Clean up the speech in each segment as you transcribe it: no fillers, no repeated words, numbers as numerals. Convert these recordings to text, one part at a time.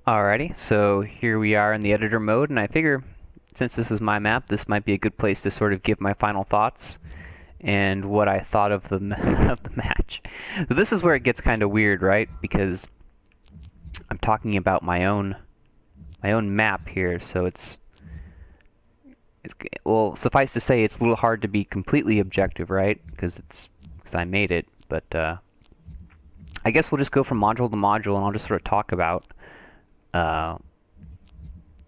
Alrighty, so here we are in the editor mode, and I figure since this is my map, this might be a good place to sort of give my final thoughts and what I thought of the of the match. So this is where it gets kind of weird, right? Because I'm talking about my own map here, so it's well, suffice to say, it's a little hard to be completely objective, right? Because I made it, but I guess we'll just go from module to module, and I'll just sort of talk about. Uh,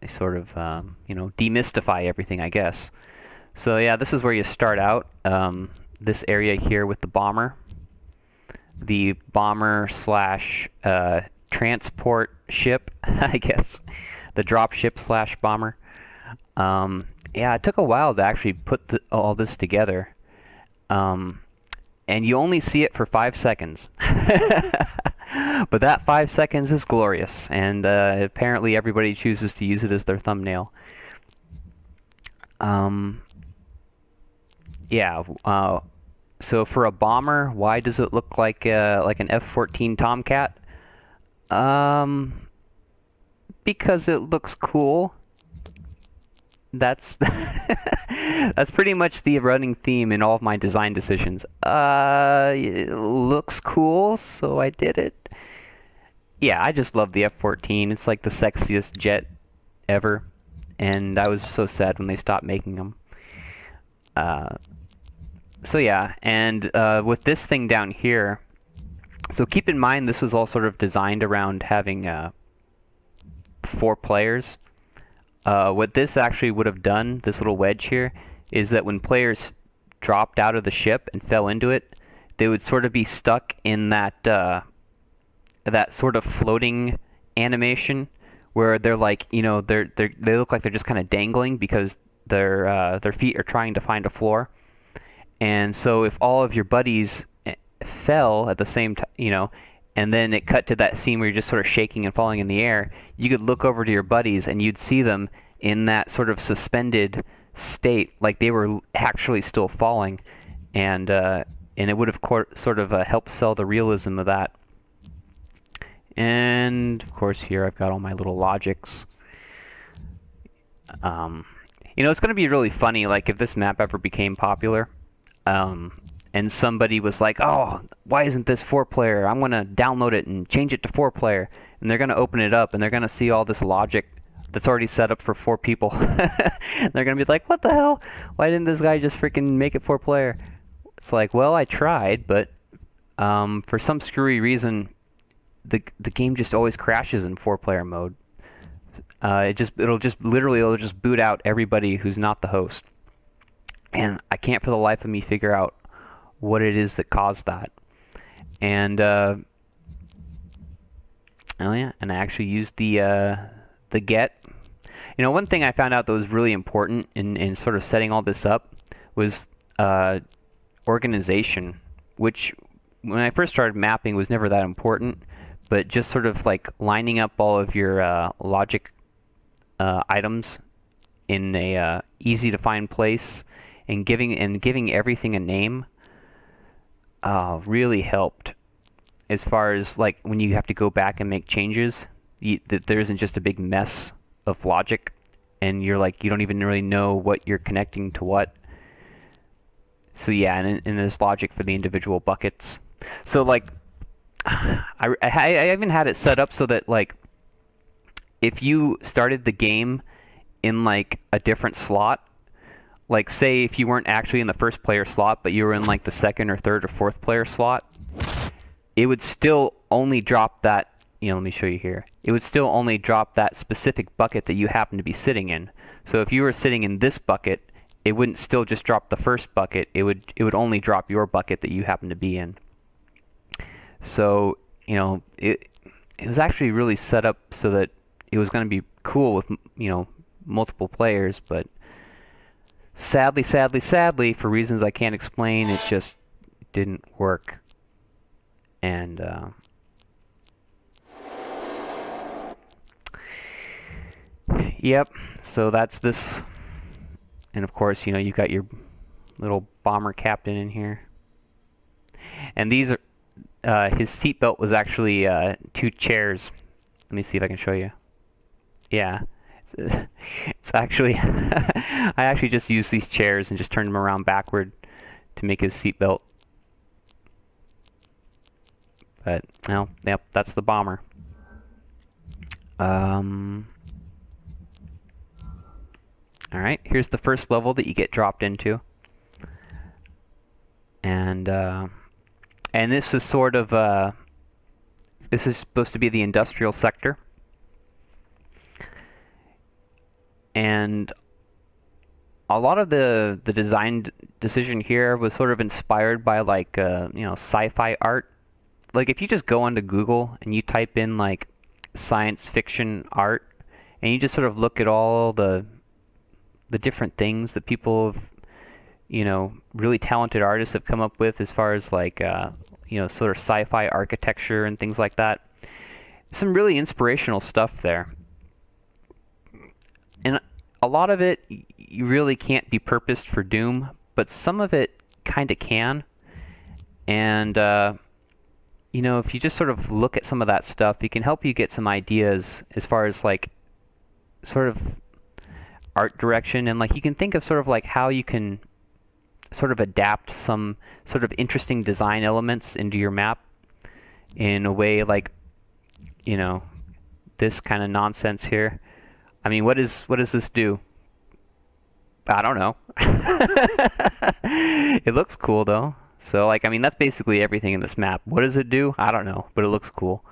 sort of, demystify everything, I guess. So yeah, this is where you start out. This area here with the bomber slash transport ship, I guess. The drop ship slash bomber. Yeah, it took a while to actually put all this together. And you only see it for 5 seconds. But that 5 seconds is glorious, and apparently everybody chooses to use it as their thumbnail. Yeah, so for a bomber, why does it look like an F-14 Tomcat? Because it looks cool. That's that's pretty much the running theme in all of my design decisions. It looks cool, so I did it. Yeah, I just love the F-14. It's like the sexiest jet ever, and I was so sad when they stopped making them. So yeah, and with this thing down here, so keep in mind this was all sort of designed around having 4 players. What this actually would have done, this little wedge here, is that when players dropped out of the ship and fell into it, they would sort of be stuck in that that sort of floating animation where they're like, they look like they're just kind of dangling because their feet are trying to find a floor. And so if all of your buddies fell at the same time, and then it cut to that scene where you're just sort of shaking and falling in the air, you could look over to your buddies and you'd see them in that sort of suspended state, like they were actually still falling, and it would have sort of helped sell the realism of that. And of course here I've got all my little logics. It's going to be really funny, like if this map ever became popular, and somebody was like, oh, why isn't this 4-player? I'm going to download it and change it to 4-player. And they're going to open it up and they're going to see all this logic that's already set up for 4 people. And they're going to be like, what the hell? Why didn't this guy just freaking make it 4-player? It's like, well, I tried, but for some screwy reason, the game just always crashes in 4-player mode. It'll just boot out everybody who's not the host. And I can't for the life of me figure out what it is that caused that. And oh yeah, and I actually used the get. One thing I found out that was really important in sort of setting all this up was organization, which when I first started mapping was never that important, but just sort of like lining up all of your logic items in a easy to find place and giving everything a name really helped as far as like when you have to go back and make changes, that there isn't just a big mess of logic and you don't even really know what you're connecting to what. So yeah, and there's logic for the individual buckets. So like I even had it set up so that like if you started the game in like a different slot, like say if you weren't actually in the 1st player slot, but you were in like the 2nd or 3rd or 4th player slot, it would still only drop that, let me show you here. It would still only drop that specific bucket that you happen to be sitting in. So if you were sitting in this bucket, it wouldn't still just drop the 1st bucket. It would only drop your bucket that you happen to be in. So, it was actually really set up so that it was going to be cool with, multiple players, but sadly, for reasons I can't explain, it just didn't work. And yep, so that's this. And of course, you've got your little bomber captain in here. And these are his seatbelt was actually 2 chairs. Let me see if I can show you. Yeah. It's actually I actually just used these chairs and just turned them around backward to make his seatbelt. But well, yep, that's the bomber. All right, here's the first level that you get dropped into, and this is sort of this is supposed to be the industrial sector, and a lot of the design decision here was sort of inspired by like sci-fi art. Like if you just go onto Google and you type in like science fiction art, and you just sort of look at all the different things that people have, really talented artists have come up with as far as like sort of sci-fi architecture and things like that. Some really inspirational stuff there. And a lot of it you really can't be purposed for Doom, but some of it kind of can. And if you just sort of look at some of that stuff, it can help you get some ideas as far as like sort of art direction, and like you can think of sort of like how you can sort of adapt some sort of interesting design elements into your map in a way like, this kind of nonsense here. I mean, what does this do? I don't know. It looks cool though. So like, I mean, that's basically everything in this map. What does it do? I don't know, but it looks cool.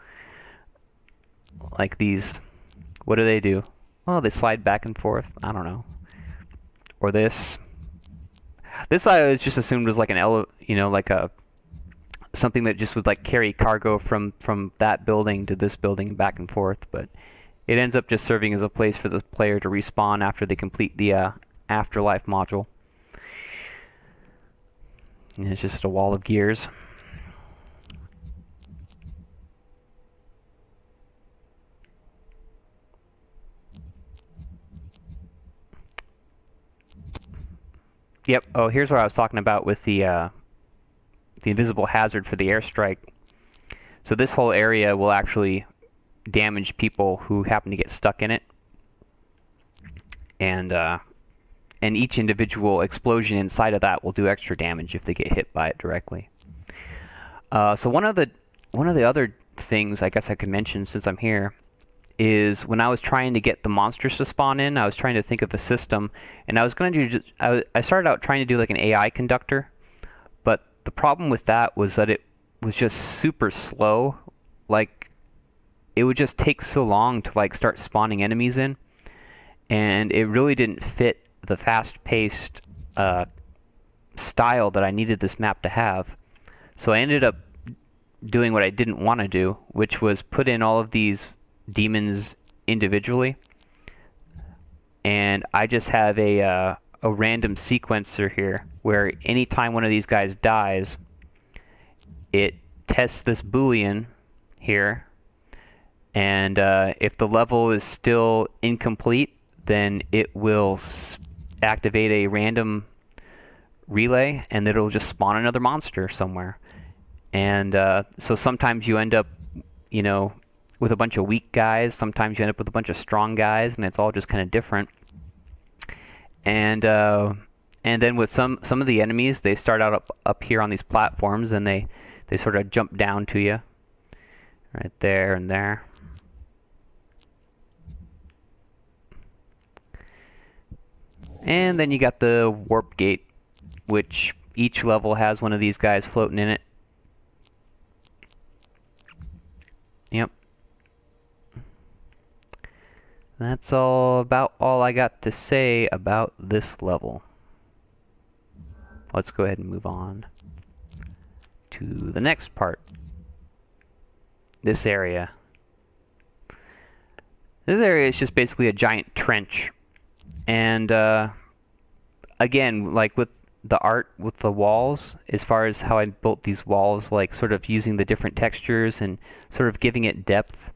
Like these, what do they do? Well, they slide back and forth. I don't know. Or this. This I always just assumed was like like a something that just would like carry cargo from that building to this building back and forth, but it ends up just serving as a place for the player to respawn after they complete the afterlife module. And it's just a wall of gears. Yep. Oh, here's what I was talking about with the invisible hazard for the airstrike. So this whole area will actually damage people who happen to get stuck in it, and each individual explosion inside of that will do extra damage if they get hit by it directly. So one of the other things I guess I could mention since I'm here is when I was trying to get the monsters to spawn in, I was trying to think of a system, and I was going to do. I started out trying to do like an AI conductor, but the problem with that was that it was just super slow. Like it would just take so long to like start spawning enemies in, and it really didn't fit the fast-paced style that I needed this map to have. So I ended up doing what I didn't want to do, which was put in all of these demons individually, and I just have a random sequencer here where anytime one of these guys dies, it tests this boolean here, and if the level is still incomplete, then it will activate a random relay, and it'll just spawn another monster somewhere. And so sometimes you end up, with a bunch of weak guys. Sometimes you end up with a bunch of strong guys, and it's all just kind of different. And then with some of the enemies, they start out up here on these platforms, and they sort of jump down to you, right there and there. And then you got the warp gate, which each level has one of these guys floating in it. Yep. That's about all I got to say about this level. Let's go ahead and move on to the next part. This area. This area is just basically a giant trench. And again, like with the art with the walls, as far as how I built these walls, like sort of using the different textures and sort of giving it depth,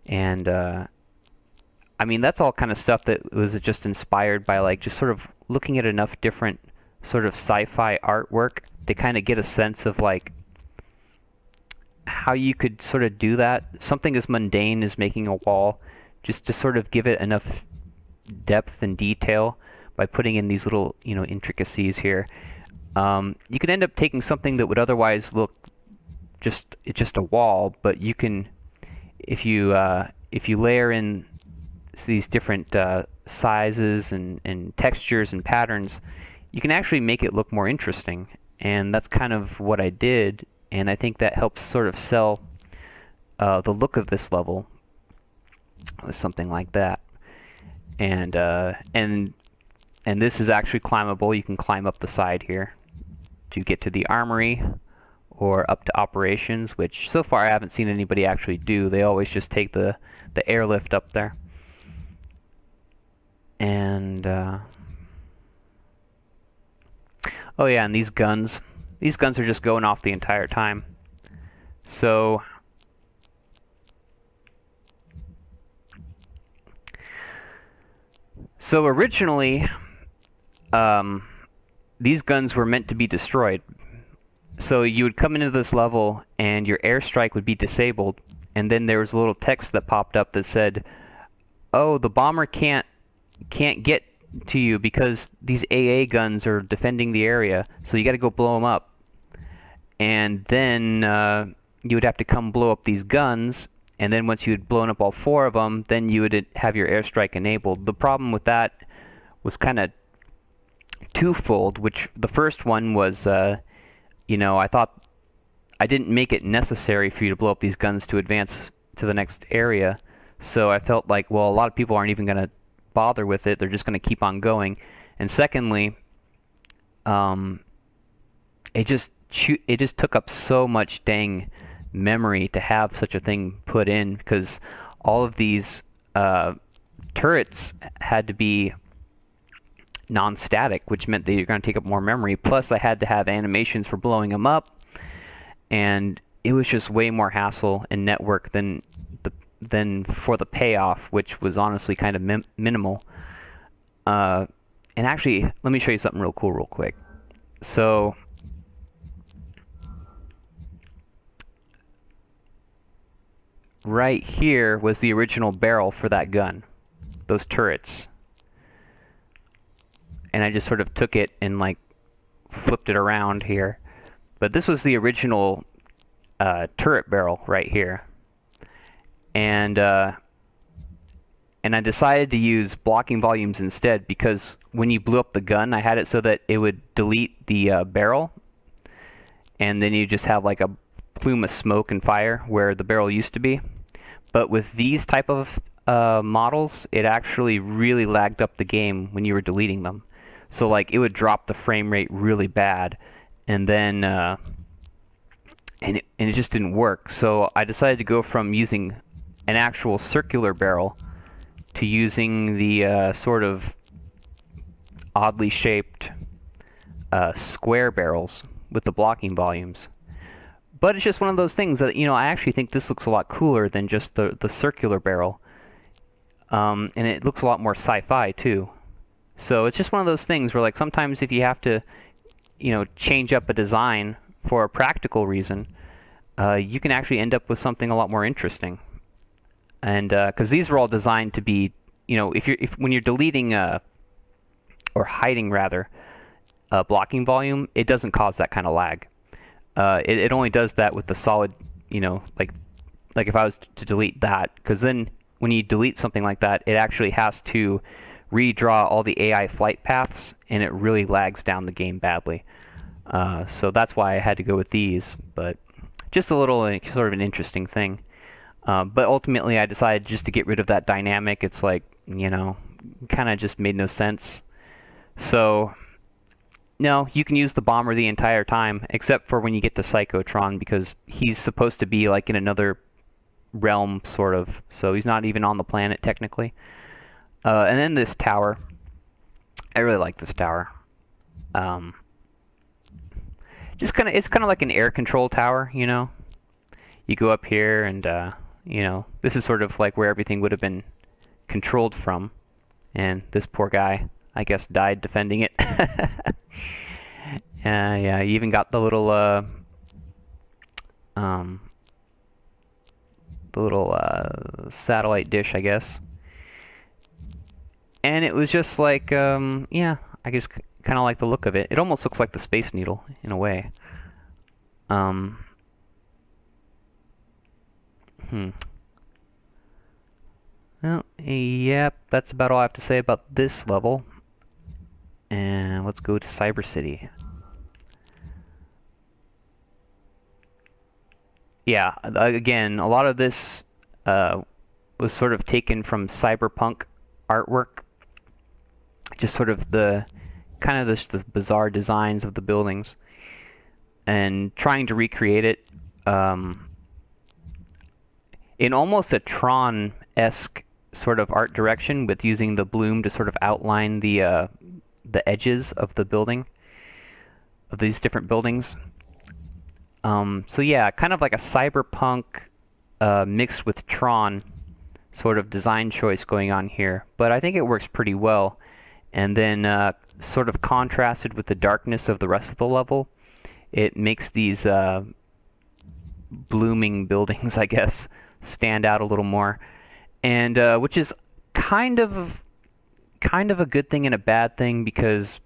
and I mean, that's all kind of stuff that was just inspired by like just sort of looking at enough different sort of sci-fi artwork to kind of get a sense of like how you could sort of do that. Something as mundane as making a wall just to sort of give it enough depth and detail by putting in these little, intricacies here. You could end up taking something that would otherwise look just a wall, but you can, if you layer in these different sizes and textures and patterns, you can actually make it look more interesting. And that's kind of what I did, and I think that helps sort of sell the look of this level with something like that. And this is actually climbable. You can climb up the side here to get to the armory or up to operations, which so far I haven't seen anybody actually do. They always just take the airlift up there. And oh yeah, and these guns are just going off the entire time. So originally, these guns were meant to be destroyed. So you would come into this level and your airstrike would be disabled, and then there was a little text that popped up that said, "Oh, the bomber can't get to you because these AA guns are defending the area, so you got to go blow them up." And then you would have to come blow up these guns, and then once you had blown up all 4 of them, then you would have your airstrike enabled. The problem with that was kind of twofold, which the first one was, I thought I didn't make it necessary for you to blow up these guns to advance to the next area, so I felt like, well, a lot of people aren't even going to bother with it. They're just going to keep on going. And secondly, it just took up so much dang memory to have such a thing put in, because all of these turrets had to be non-static, which meant that you're going to take up more memory. Plus, I had to have animations for blowing them up, and it was just way more hassle and network than for the payoff, which was honestly kind of minimal. And actually, let me show you something real cool real quick. So right here was the original barrel for that gun, those turrets. And I just sort of took it and like flipped it around here. But this was the original turret barrel right here. And I decided to use blocking volumes instead, because when you blew up the gun, I had it so that it would delete the barrel, and then you just have like a plume of smoke and fire where the barrel used to be. But with these type of models, it actually really lagged up the game when you were deleting them. So like it would drop the frame rate really bad, and then and it just didn't work. So I decided to go from using an actual circular barrel to using the sort of oddly shaped square barrels with the blocking volumes. But it's just one of those things that, I actually think this looks a lot cooler than just the circular barrel. And it looks a lot more sci-fi too. So it's just one of those things where, like, sometimes if you have to, change up a design for a practical reason, you can actually end up with something a lot more interesting. And because these were all designed to be, when you're deleting or hiding rather blocking volume, it doesn't cause that kind of lag. It only does that with the solid, like if I was to delete that, because then when you delete something like that, it actually has to redraw all the AI flight paths, and it really lags down the game badly. So that's why I had to go with these, but just a little sort of an interesting thing. But ultimately, I decided just to get rid of that dynamic. It's like, kind of just made no sense. So, no, you can use the bomber the entire time, except for when you get to Psychotron, because he's supposed to be like in another realm, sort of. So he's not even on the planet, technically. And then this tower. I really like this tower. It's kind of like an air control tower, You go up here and, this is sort of like where everything would have been controlled from. And this poor guy, I guess, died defending it. Yeah, you even got the little, satellite dish, I guess. And it was just like, yeah, I just kind of like the look of it. It almost looks like the Space Needle in a way. Um, hmm. Well, yep, that's about all I have to say about this level. And let's go to Cyber City. Yeah, again, a lot of this was sort of taken from cyberpunk artwork. Just sort of the the bizarre designs of the buildings, and trying to recreate it in almost a Tron-esque sort of art direction, with using the bloom to sort of outline the edges of the building, of these different buildings. So yeah, kind of like a cyberpunk mixed with Tron sort of design choice going on here, but I think it works pretty well. And then sort of contrasted with the darkness of the rest of the level, it makes these blooming buildings, I guess, stand out a little more, and which is kind of a good thing and a bad thing, because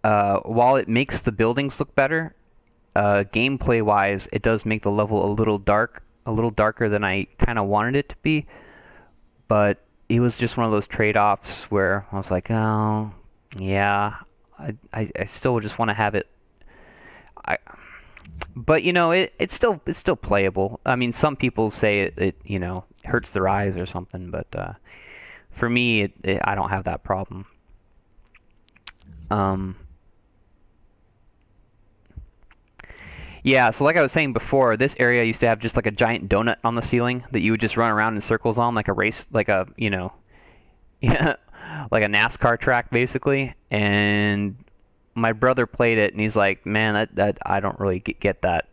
while it makes the buildings look better, gameplay-wise, it does make the level a little darker than I kind of wanted it to be. But it was just one of those trade-offs where I was like, oh, yeah, I still just want to have it. But you know, it's still playable. I mean, some people say it you know, hurts their eyes or something, but for me, I don't have that problem. Yeah, so like I was saying before, this area used to have just like a giant donut on the ceiling that you would just run around in circles on, like a race, like a, you know, yeah, like a NASCAR track basically. And my brother played it, and he's like, "Man, that I don't really get that."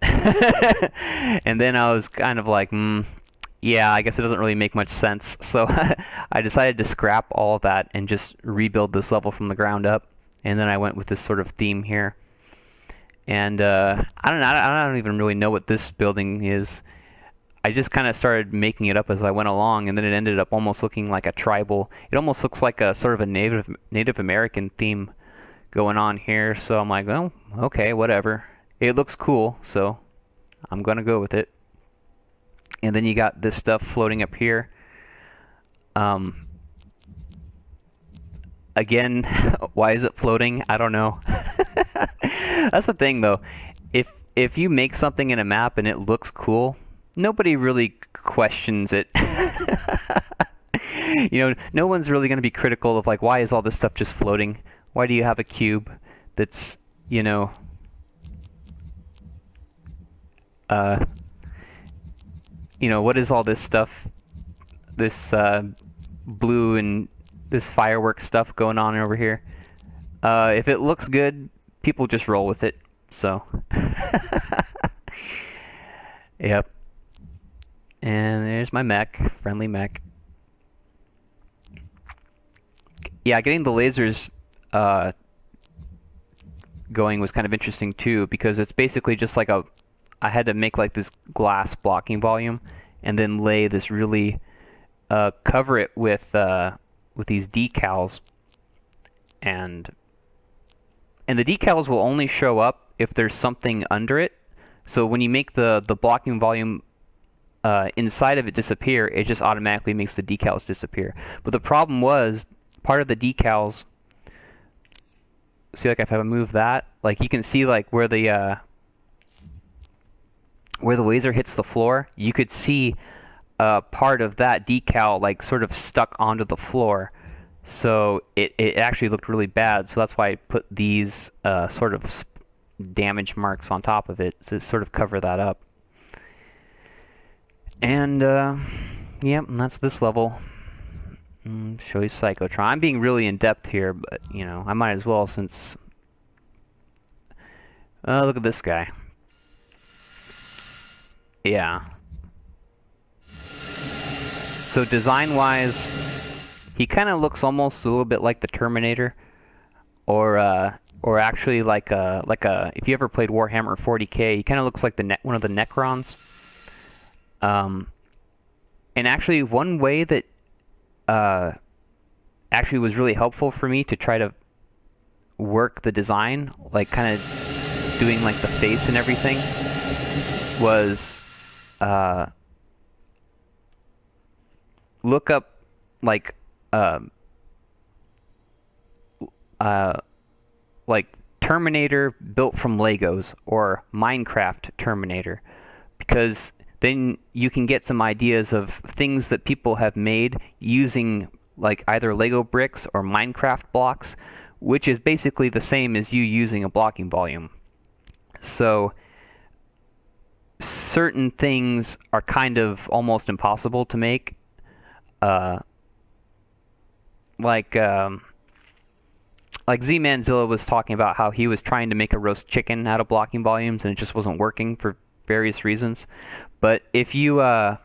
And then I was kind of like, yeah, I guess it doesn't really make much sense. So I decided to scrap all of that and just rebuild this level from the ground up. And then I went with this sort of theme here. And I don't even really know what this building is. I just kind of started making it up as I went along, and then it ended up almost looking like a tribal. It almost looks like a sort of a Native American theme going on here. So I'm like, well, okay, whatever. It looks cool, so I'm gonna go with it. And then you got this stuff floating up here. Again, why is it floating? I don't know. That's the thing, though. If you make something in a map and it looks cool, nobody really questions it. You know, no one's really going to be critical of like, why is all this stuff just floating? Why do you have a cube that's, you know, what is all this stuff? This blue and this fireworks stuff going on over here. If it looks good, people just roll with it. So, yep. And there's my mech, friendly mech. Yeah, getting the lasers going was kind of interesting too, because it's basically just like I had to make like this glass blocking volume, and then lay this really cover it with these decals, and the decals will only show up if there's something under it. So when you make the blocking volume inside of it disappear, it just automatically makes the decals disappear. But the problem was, part of the decals, see, like if I move that, like you can see like where the laser hits the floor, you could see part of that decal like sort of stuck onto the floor. So it actually looked really bad. So that's why I put these sort of damage marks on top of it to sort of cover that up. And yep, and that's this level. Show you Psychotron. I'm being really in depth here, but you know, I might as well, since look at this guy. Yeah. So design-wise, he kind of looks almost a little bit like the Terminator, or actually like a if you ever played Warhammer 40K, he kind of looks like one of the Necrons. And actually, one way that actually was really helpful for me to try to work the design, like kind of doing like the face and everything, was look up like like Terminator built from Legos or Minecraft Terminator, because then you can get some ideas of things that people have made using like either Lego bricks or Minecraft blocks, which is basically the same as you using a blocking volume. So certain things are kind of almost impossible to make. Uh, like Z-Manzilla was talking about how he was trying to make a roast chicken out of blocking volumes and it just wasn't working for various reasons. But if you were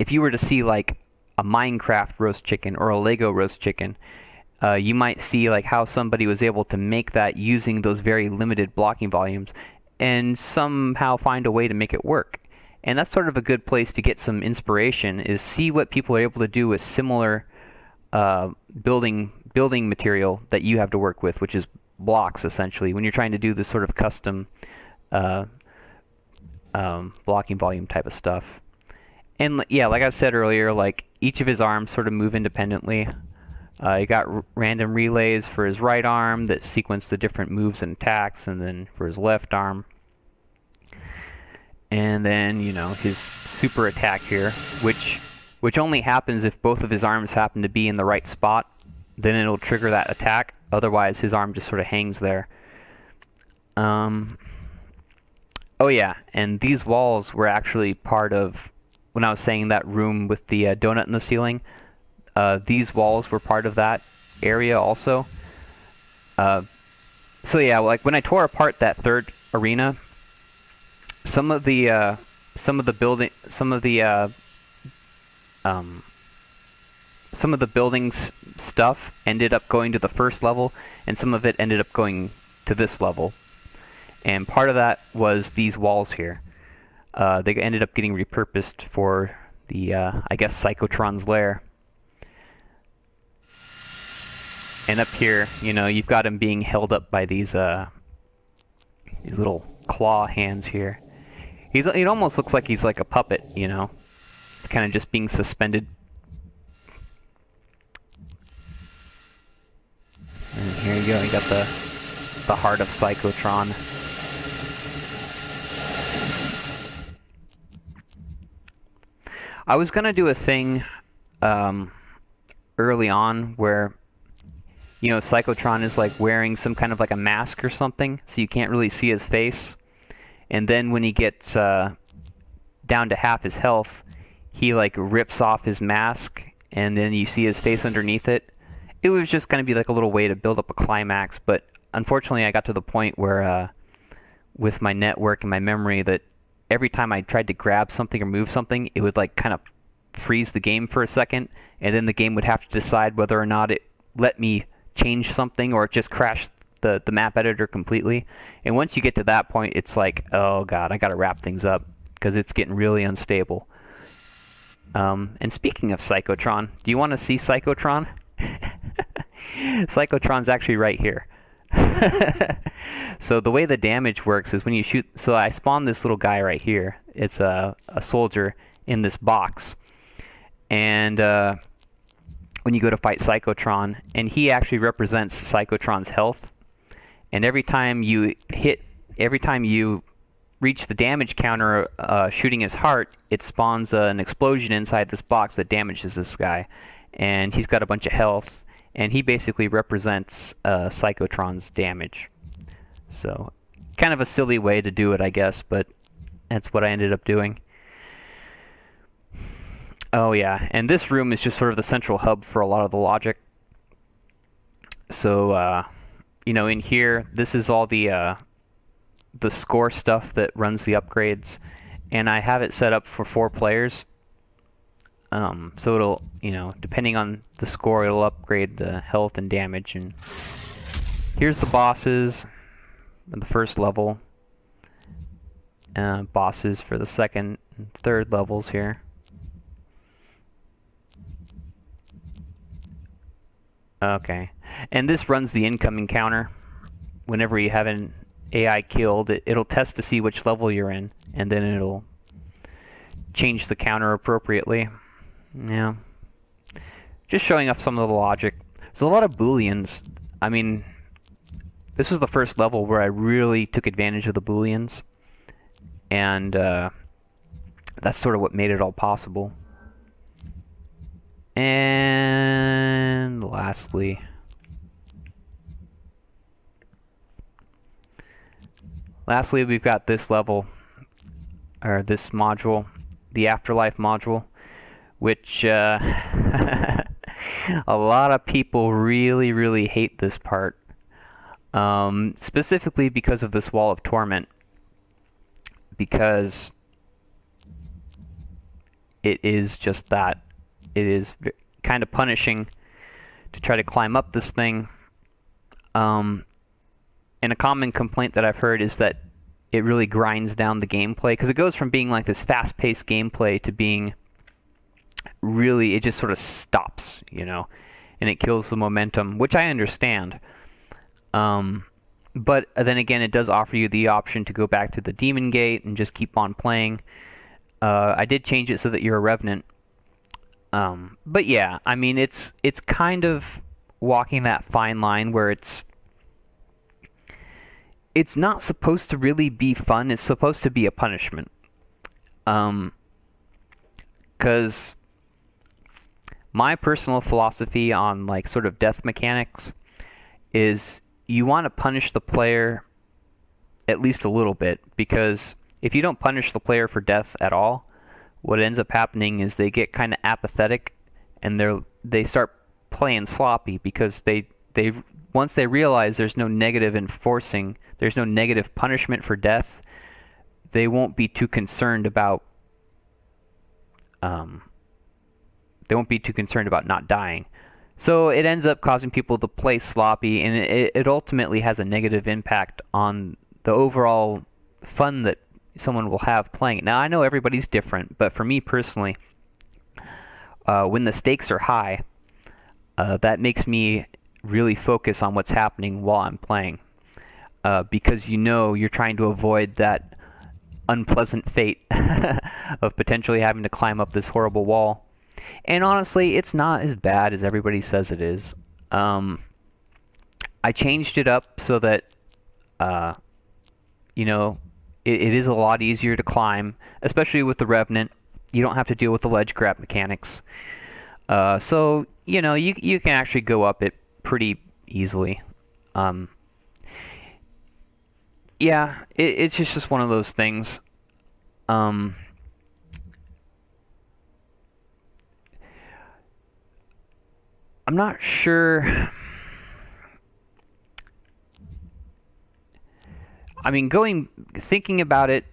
to see like a Minecraft roast chicken or a Lego roast chicken, you might see like how somebody was able to make that using those very limited blocking volumes and somehow find a way to make it work. And that's sort of a good place to get some inspiration, is see what people are able to do with similar building material that you have to work with, which is blocks essentially, when you're trying to do this sort of custom blocking volume type of stuff. And yeah, like I said earlier, like each of his arms sort of move independently. You got random relays for his right arm that sequence the different moves and attacks, and then for his left arm. And then, you know, his super attack here, which only happens if both of his arms happen to be in the right spot. Then it'll trigger that attack. Otherwise, his arm just sort of hangs there. Oh yeah, and these walls were actually part of, when I was saying that room with the donut in the ceiling, these walls were part of that area also. So yeah, like when I tore apart that third arena, some of the buildings stuff ended up going to the first level, and some of it ended up going to this level. And part of that was these walls here. They ended up getting repurposed for the, I guess, Psychotron's lair. And up here, you know, you've got him being held up by these little claw hands here. It almost looks like he's like a puppet, you know. It's kind of just being suspended. And here you go, you got the heart of Psychotron. I was gonna do a thing early on where, you know, Psychotron is like wearing some kind of like a mask or something, so you can't really see his face. And then when he gets down to half his health, he like rips off his mask, and then you see his face underneath it. It was just going to be like a little way to build up a climax, but unfortunately I got to the point where with my network and my memory that every time I tried to grab something or move something, it would like kind of freeze the game for a second, and then the game would have to decide whether or not it let me change something or it just crashed the map editor completely. And once you get to that point, it's like, oh god, I gotta wrap things up because it's getting really unstable. And speaking of Psychotron, do you want to see Psychotron? Psychotron's actually right here. So the way the damage works is when you shoot, so I spawned this little guy right here. It's a soldier in this box. And when you go to fight Psychotron, and he actually represents Psychotron's health. And every time you reach the damage counter shooting his heart, it spawns an explosion inside this box that damages this guy. And he's got a bunch of health, and he basically represents Psychotron's damage. So, kind of a silly way to do it, I guess, but that's what I ended up doing. Oh yeah, and this room is just sort of the central hub for a lot of the logic. So, you know, in here, this is all the score stuff that runs the upgrades, and I have it set up for 4 players. So it'll, you know, depending on the score, it'll upgrade the health and damage. And here's the bosses in the first level. Bosses for the second and third levels here. Okay. And this runs the incoming counter. Whenever you have an AI killed, it'll test to see which level you're in, and then it'll change the counter appropriately. Yeah. Just showing off some of the logic. There's a lot of booleans. I mean, this was the first level where I really took advantage of the booleans, and that's sort of what made it all possible. And lastly, we've got this level, or this module, the Afterlife module, which a lot of people really hate this part, specifically because of this Wall of Torment, because it is just that. It is kind of punishing to try to climb up this thing. And a common complaint that I've heard is that it really grinds down the gameplay, because it goes from being like this fast-paced gameplay to being really, it just sort of stops, you know, and it kills the momentum, which I understand. But then again, it does offer you the option to go back to the Demon Gate and just keep on playing. I did change it so that you're a Revenant. But yeah, I mean, it's kind of walking that fine line where it's not supposed to really be fun. It's supposed to be a punishment. 'Cause my personal philosophy on like sort of death mechanics is you want to punish the player at least a little bit, because if you don't punish the player for death at all, what ends up happening is they get kind of apathetic, and they start playing sloppy, because they once they realize there's no negative enforcing, there's no negative punishment for death, they won't be too concerned about not dying. So it ends up causing people to play sloppy, and it ultimately has a negative impact on the overall fun that someone will have playing it. Now, I know everybody's different, but for me personally, when the stakes are high, that makes me really focus on what's happening while I'm playing, because you know you're trying to avoid that unpleasant fate of potentially having to climb up this horrible wall. And honestly, it's not as bad as everybody says it is. I changed it up so that, you know, it is a lot easier to climb, especially with the Revenant. You don't have to deal with the ledge grab mechanics. So, you know, you can actually go up it pretty easily. Yeah, it's just one of those things. I'm not sure. I mean, thinking about it,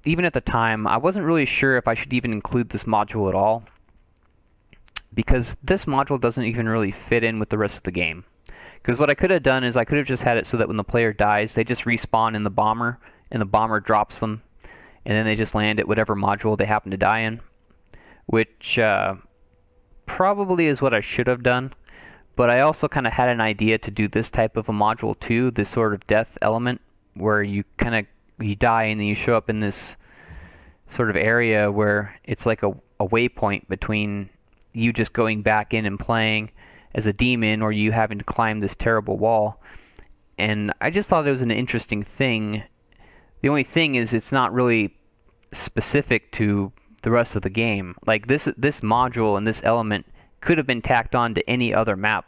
even at the time, I wasn't really sure if I should even include this module at all, because this module doesn't even really fit in with the rest of the game. Because what I could have done is I could have just had it so that when the player dies, they just respawn in the bomber, and the bomber drops them, and then they just land at whatever module they happen to die in, which probably is what I should have done. But I also kind of had an idea to do this type of a module too, this sort of death element, where you die and then you show up in this sort of area where it's like a waypoint between you just going back in and playing as a demon, or you having to climb this terrible wall. And I just thought it was an interesting thing. The only thing is it's not really specific to the rest of the game. Like this module and this element could have been tacked on to any other map,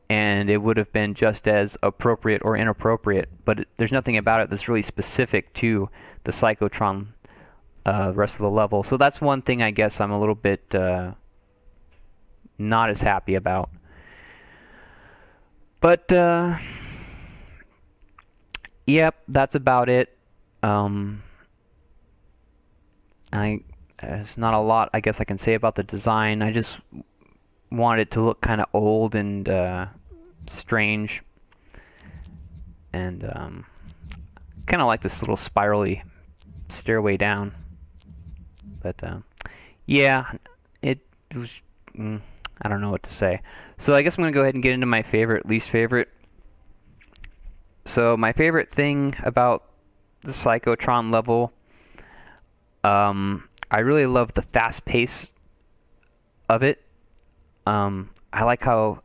and it would have been just as appropriate or inappropriate, but there's nothing about it that's really specific to the Psychotron rest of the level. So that's one thing I guess I'm a little bit not as happy about. But yep, that's about it. There's not a lot I guess I can say about the design. I just wanted it to look kind of old and strange, and kind of like this little spirally stairway down. But yeah, it was I don't know what to say. So I guess I'm going to go ahead and get into my favorite, least favorite. So my favorite thing about the Psychotron level, I really love the fast pace of it. I like how,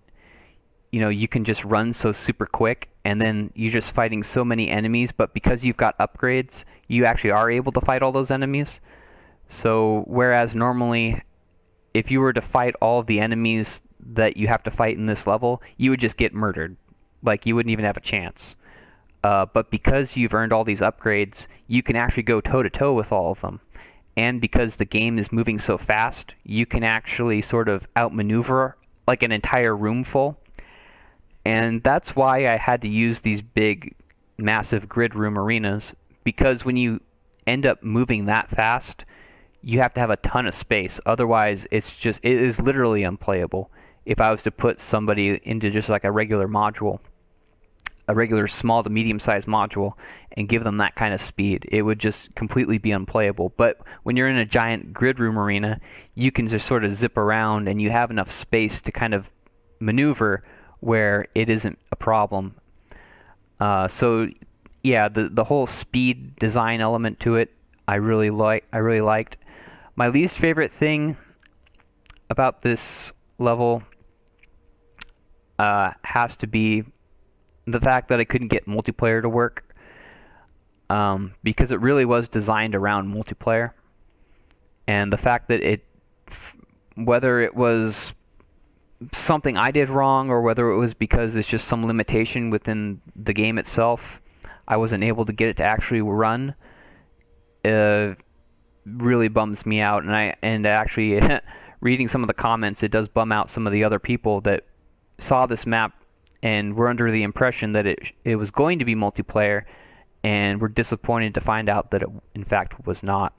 you can just run so super quick, and then you're just fighting so many enemies, but because you've got upgrades, you actually are able to fight all those enemies. So whereas normally, if you were to fight all of the enemies that you have to fight in this level, you would just get murdered. Like, you wouldn't even have a chance. But because you've earned all these upgrades, you can actually go toe-to-toe with all of them. And because the game is moving so fast, you can actually sort of outmaneuver like an entire room full. And that's why I had to use these big, massive grid room arenas, because when you end up moving that fast, you have to have a ton of space. Otherwise, it is literally unplayable. If I was to put somebody into just like a regular module, a regular small to medium-sized module, and give them that kind of speed, it would just completely be unplayable. But when you're in a giant grid room arena, you can just sort of zip around, and you have enough space to kind of maneuver where it isn't a problem. So yeah, the whole speed design element to it, I really liked. My least favorite thing about this level has to be the fact that I couldn't get multiplayer to work, because it really was designed around multiplayer, and the fact that whether it was something I did wrong or whether it was because it's just some limitation within the game itself, I wasn't able to get it to actually run. Really bums me out, and actually reading some of the comments, it does bum out some of the other people that saw this map and were under the impression that it was going to be multiplayer, and were disappointed to find out that it in fact was not.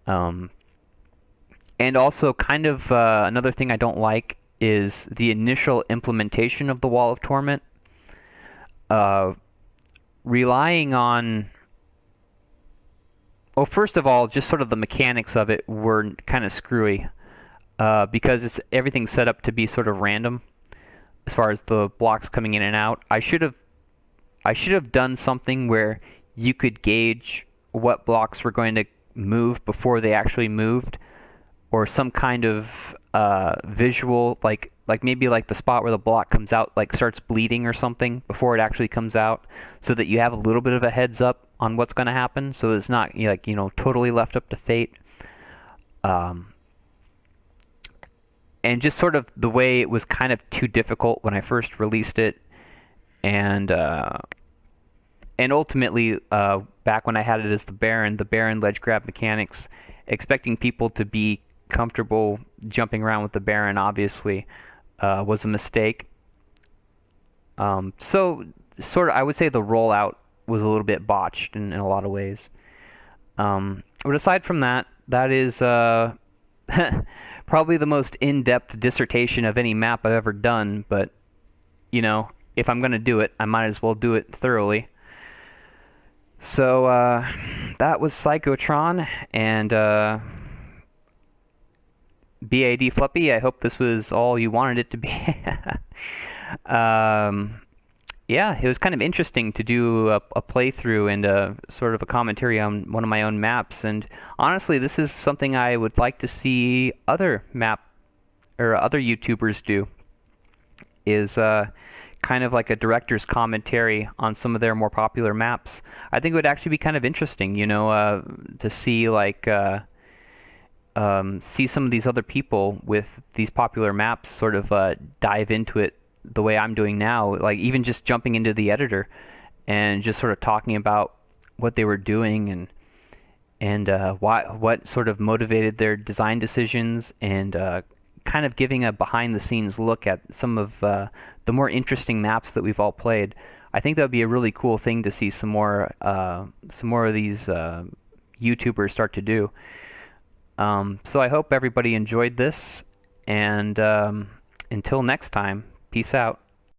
And also, kind of another thing I don't like is the initial implementation of the Wall of Torment. Relying on... Well, first of all, just sort of the mechanics of it were kind of screwy, because everything's set up to be sort of random as far as the blocks coming in and out. I should have done something where you could gauge what blocks were going to move before they actually moved, or some kind of visual, like maybe like the spot where the block comes out like starts bleeding or something before it actually comes out, so that you have a little bit of a heads up on what's going to happen, so it's not totally left up to fate. And just sort of the way it was kind of too difficult when I first released it, and ultimately back when I had it as the Baron ledge grab mechanics, expecting people to be comfortable jumping around with the Baron obviously was a mistake. So sort of, I would say the rollout was a little bit botched in a lot of ways. But aside from that, that is probably the most in-depth dissertation of any map I've ever done, but, if I'm going to do it, I might as well do it thoroughly. So, that was Psychotron, and BAD Fluppy, I hope this was all you wanted it to be. Yeah, it was kind of interesting to do a playthrough and sort of a commentary on one of my own maps. And honestly, this is something I would like to see other YouTubers do. Is kind of like a director's commentary on some of their more popular maps. I think it would actually be kind of interesting, to see see some of these other people with these popular maps sort of dive into it the way I'm doing now, like even just jumping into the editor and just sort of talking about what they were doing and what sort of motivated their design decisions, and kind of giving a behind-the-scenes look at some of the more interesting maps that we've all played. I think that would be a really cool thing to see some more of these YouTubers start to do. So I hope everybody enjoyed this, and until next time, peace out.